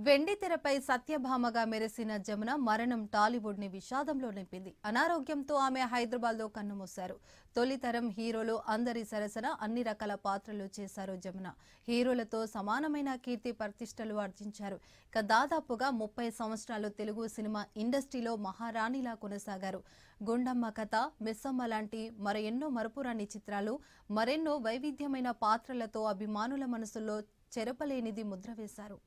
వెండితెరపై సత్యభామగా మెరిసిన జమున మరణం టాలీవుడ్ ని విషాదంలో నింపింది. అనారోగ్యంతో ఆమె హైదరాబాద్ లో కన్నుమూశారు. తొలితరం హీరోలు అందరి సరసన అన్ని రకాల పాత్రలు చేశారు జమున. హీరోలతో సమానమైన కీర్తి ప్రతిష్టలు ఆర్జించారు. దాదాపుగా 30 సంవత్సరాలు తెలుగు సినిమా ఇండస్ట్రీలో మహారాణిలా కొనసాగారు. గుండమ్మ కథ, మిస్సమ్మ లాంటి మరెన్నో మరపురాని చిత్రాలు, మరెన్నో వైవిధ్యమైన పాత్రలతో అభిమానుల మనసుల్లో చెరపలేనిది ముద్ర వేశారు.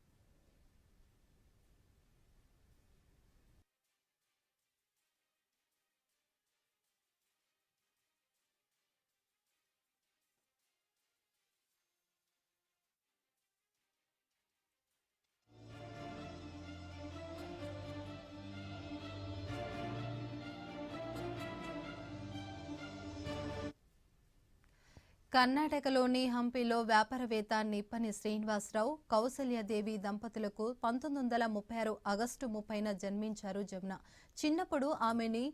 కర్ణాటకలోని హంపీలో వ్యాపారవేత్త నిప్పని శ్రీనివాసరావు, కౌసల్యాదేవి దంపతులకు 1936 ఆగస్టు 30న జన్మించారు జమున. చిన్నప్పుడు ఆమెని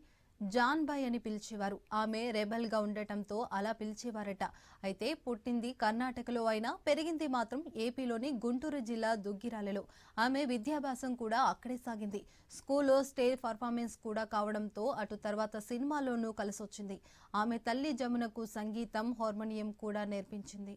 జాన్బాయ్ అని పిలిచేవారు. ఆమె రెబల్ గా ఉండటంతో అలా పిలిచేవారట. అయితే పుట్టింది కర్ణాటకలో అయినా పెరిగింది మాత్రం ఏపీలోని గుంటూరు జిల్లా దుగ్గిరాలలో. ఆమె విద్యాభ్యాసం కూడా అక్కడే సాగింది. స్కూల్లో స్టేజ్ పర్ఫార్మెన్స్ కూడా కావడంతో అటు తర్వాత సినిమాలోనూ కలిసొచ్చింది. ఆమె తల్లి జమునకు సంగీతం, హార్మోనియం కూడా నేర్పించింది.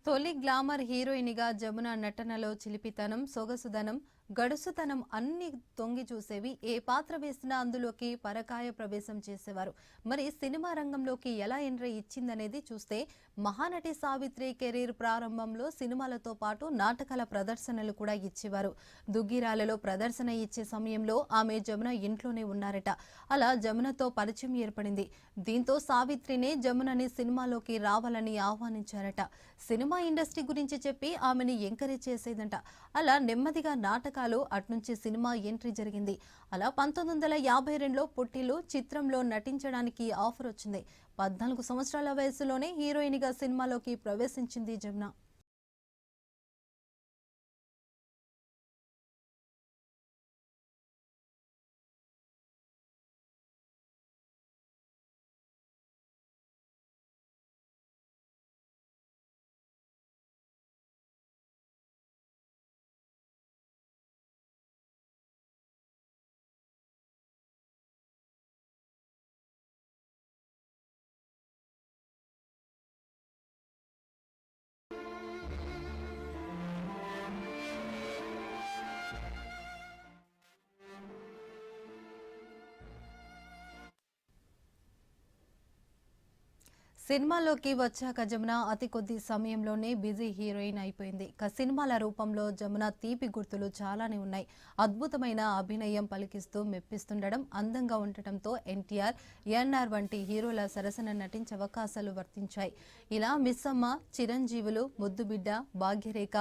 తొలి గ్లామర్ హీరోయిన్గా జమున నటనలో చిలిపితనం, సొగసుదనం, గడుసుతనం అన్ని తొంగి చూసేవి. ఏ పాత్ర వేసినా అందులోకి పరకాయ ప్రవేశం చేసేవారు. మరి సినిమా రంగంలోకి ఎలా ఎంట్రీ ఇచ్చిందనేది చూస్తే, మహానటి సావిత్రి కెరీర్ ప్రారంభంలో సినిమాలతో పాటు నాటకాల ప్రదర్శనలు కూడా ఇచ్చేవారు. దుగ్గిరాలలో ప్రదర్శన ఇచ్చే సమయంలో ఆమె జమున ఇంట్లోనే ఉన్నారట. అలా జమునతో పరిచయం ఏర్పడింది. దీంతో సావిత్రినే జమునని సినిమాలోకి రావాలని ఆహ్వానించారట. సినిమా ఇండస్ట్రీ గురించి చెప్పి ఆమెని ఎంకరేజ్ చేసేదంట. అలా నెమ్మదిగా నాటకాలు, అట్నుంచి సినిమా ఎంట్రీ జరిగింది. అలా 1952లో పుట్టిల్లు చిత్రంలో నటించడానికి ఆఫర్ వచ్చింది. 14 సంవత్సరాల వయసులోనే హీరోయిన్ గా సినిమాలోకి ప్రవేశించింది జమున. సినిమాలోకి వచ్చాక జమున అతి కొద్ది సమయంలోనే బిజీ హీరోయిన్ అయిపోయింది. సినిమాల రూపంలో జమున తీపి గుర్తులు చాలానే ఉన్నాయి. అద్భుతమైన అభినయం పలికిస్తూ మెప్పిస్తుండడం, అందంగా ఉండటంతో ఎన్టీఆర్, ఎన్ఆర్ వంటి హీరోల సరసన నటించే అవకాశాలు వర్తించాయి. ఇలా మిస్సమ్మ, చిరంజీవులు, ముద్దుబిడ్డ, భాగ్యరేఖ,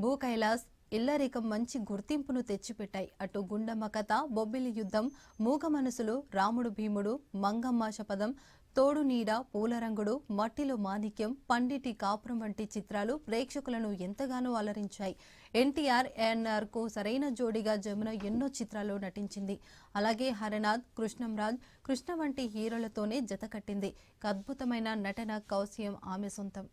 భూ కైలాస్, ఇల్లరికం మంచి గుర్తింపును తెచ్చిపెట్టాయి. అటు గుండమ్మ కథ, బొబ్బిలి యుద్ధం, మూగ మనసులు, రాముడు భీముడు, మంగమ్మ శపథం, తోడు నీడ, పూలరంగుడు, మట్టిలో మాణిక్యం, పండిటి కాపురం వంటి చిత్రాలు ప్రేక్షకులను ఎంతగానో అలరించాయి. ఎన్టీఆర్, ఎన్ఆర్ కు సరైన జోడిగా జమున ఎన్నో చిత్రాల్లో నటించింది. అలాగే హరనాథ్, కృష్ణంరాజ్, కృష్ణ వంటి హీరోలతోనే జతకట్టింది. అద్భుతమైన నటన కౌశలం ఆమె సొంతం.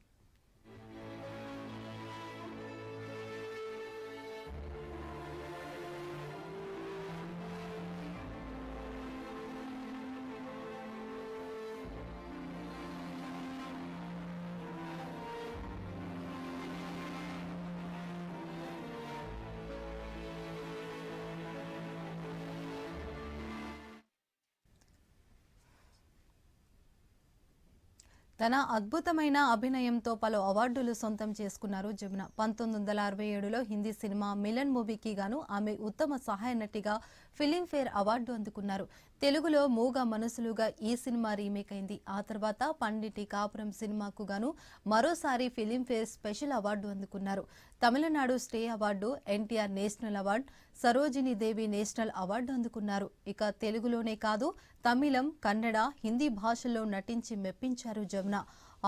తన అద్భుతమైన అభినయంతో పలు అవార్డులు సొంతం చేసుకున్నారు జమున. 1967లో హిందీ సినిమా మిలన్ మూవీకి గాను ఆమె ఉత్తమ సహాయ నటిగా ఫిలింఫేర్ అవార్డు అందుకున్నారు. తెలుగులో మూగ మనసులుగా ఈ సినిమా రీమేక్ అయింది. ఆ తర్వాత పండిటి కాపురం సినిమాకు గాను మరోసారి ఫిలింఫేర్ స్పెషల్ అవార్డు అందుకున్నారు. Tamil Nadu state award, NTR national award, Sarojini Devi national award అందుకున్నారు. ఇక తెలుగులోనే కాదు, తమిళం, కన్నడ, హిందీ భాషల్లో నటించి మెప్పించారు జమున.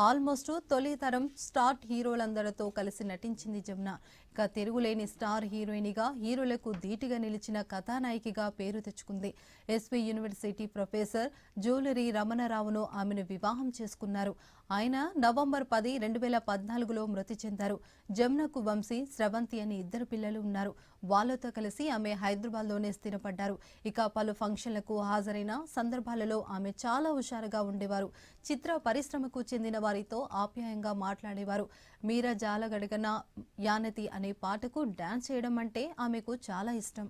ఆల్మోస్ట్ తొలి తరం స్టార్ హీరోలందరితో కలిసి నటించింది జమున. ఇక తిరుగులేని స్టార్ హీరోయిన్గా హీరోలకు ధీటుగా నిలిచిన కథానాయికగా పేరు తెచ్చుకుంది. ఎస్వి యూనివర్సిటీ ప్రొఫెసర్ జూలరి రమణరావును ఆమెను వివాహం చేసుకున్నారు. ఆయన నవంబర్ 10, 2014లో మృతి చెందారు. జమునకు వంశీ, స్రవంతి అని ఇద్దరు పిల్లలు ఉన్నారు. వాళ్లతో కలిసి ఆమె హైదరాబాద్లోనే స్థిరపడ్డారు. ఇక పలు ఫంక్షన్లకు హాజరైన సందర్భాలలో ఆమె చాలా హుషారుగా ఉండేవారు. చిత్ర పరిశ్రమకు చెందిన వారితో ఆప్యాయంగా మాట్లాడేవారు. మీరా జాలగడగన యానతి అనే పాటకు డాన్స్ చేయడం అంటే ఆమెకు చాలా ఇష్టం.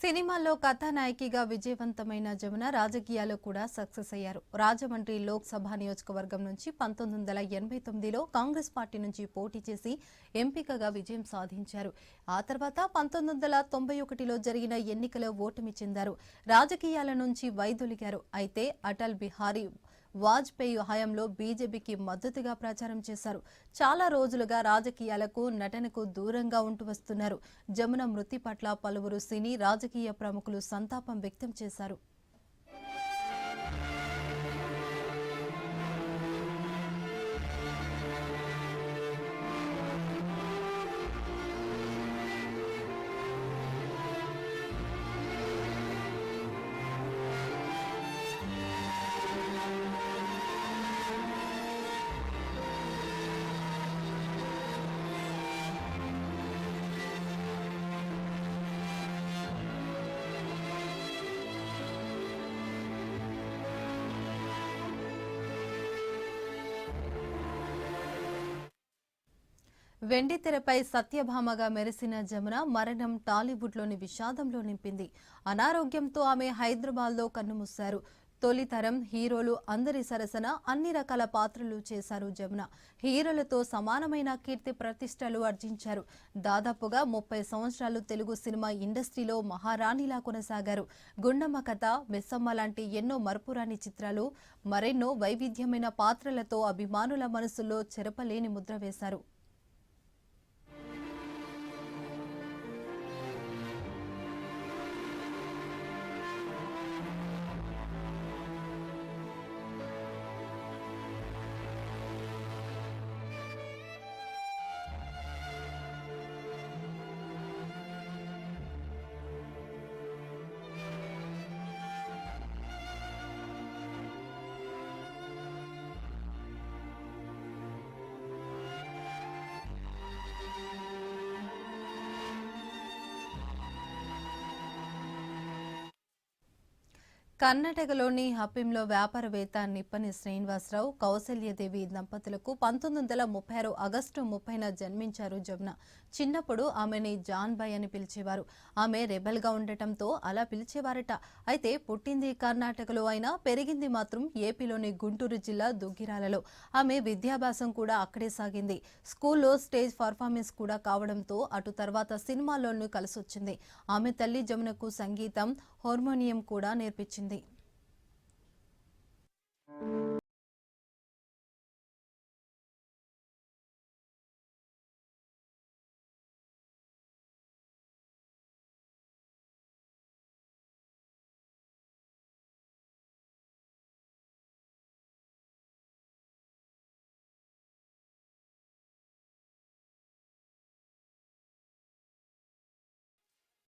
సినిమాల్లో కథానాయకిగా విజయవంతమైన జమున రాజకీయాల్లో కూడా సక్సెస్ అయ్యారు. రాజమండ్రి లోక్సభ నియోజకవర్గం నుంచి 1989లో కాంగ్రెస్ పార్టీ నుంచి పోటీ చేసి ఎంపికగా విజయం సాధించారు. ఆ తర్వాత 1991లో జరిగిన ఎన్నికలో ఓటమి చెందారు. రాజకీయాల నుంచి వైదొలిగారు. అయితే అటల్ బిహారీ వాజ్పేయి హయాంలో బీజేపీకి మద్దతుగా ప్రచారం చేశారు. చాలా రోజులుగా రాజకీయాలకు, నటనకు దూరంగా ఉంటూ వస్తున్నారు. జమున మృతి పట్ల పలువురు సినీ, రాజకీయ ప్రముఖులు సంతాపం వ్యక్తం చేశారు. వెండితెరపై సత్యభామగా మెరిసిన జమున మరణం టాలీవుడ్లోని విషాదంలో నింపింది. అనారోగ్యంతో ఆమె హైదరాబాద్లో కన్నుమూశారు. తొలి తరం హీరోలు అందరి సరసన అన్ని రకాల పాత్రలు చేశారు జమున. హీరోలతో సమానమైన కీర్తి ప్రతిష్టలు ఆర్జించారు. దాదాపుగా 30 సంవత్సరాలు తెలుగు సినిమా ఇండస్ట్రీలో మహారాణిలా కొనసాగారు. గుండమ్మ కథ, మెస్సమ్మ లాంటి ఎన్నో మరపురాని చిత్రాలు, మరెన్నో వైవిధ్యమైన పాత్రలతో అభిమానుల మనసుల్లో చెరపలేని ముద్ర వేశారు. కర్ణాటకలోని హప్పింలో వ్యాపారవేత్త నిప్పని శ్రీనివాసరావు, కౌసల్యదేవి దంపతులకు 1936 ఆగస్టు 30న జన్మించారు జమున. చిన్నప్పుడు ఆమెని జాన్ బాయ్ అని పిలిచేవారు. ఆమె రెబెల్గా ఉండటంతో అలా పిలిచేవారట. అయితే పుట్టింది కర్ణాటకలో అయినా పెరిగింది మాత్రం ఏపీలోని గుంటూరు జిల్లా దుగ్గిరాలలో. ఆమె విద్యాభ్యాసం కూడా అక్కడే సాగింది. స్కూల్లో స్టేజ్ పర్ఫార్మెన్స్ కూడా కావడంతో అటు తర్వాత సినిమాల్లోనూ కలిసొచ్చింది. ఆమె తల్లి జమునకు సంగీతం, హార్మోనియం కూడా నేర్పించింది.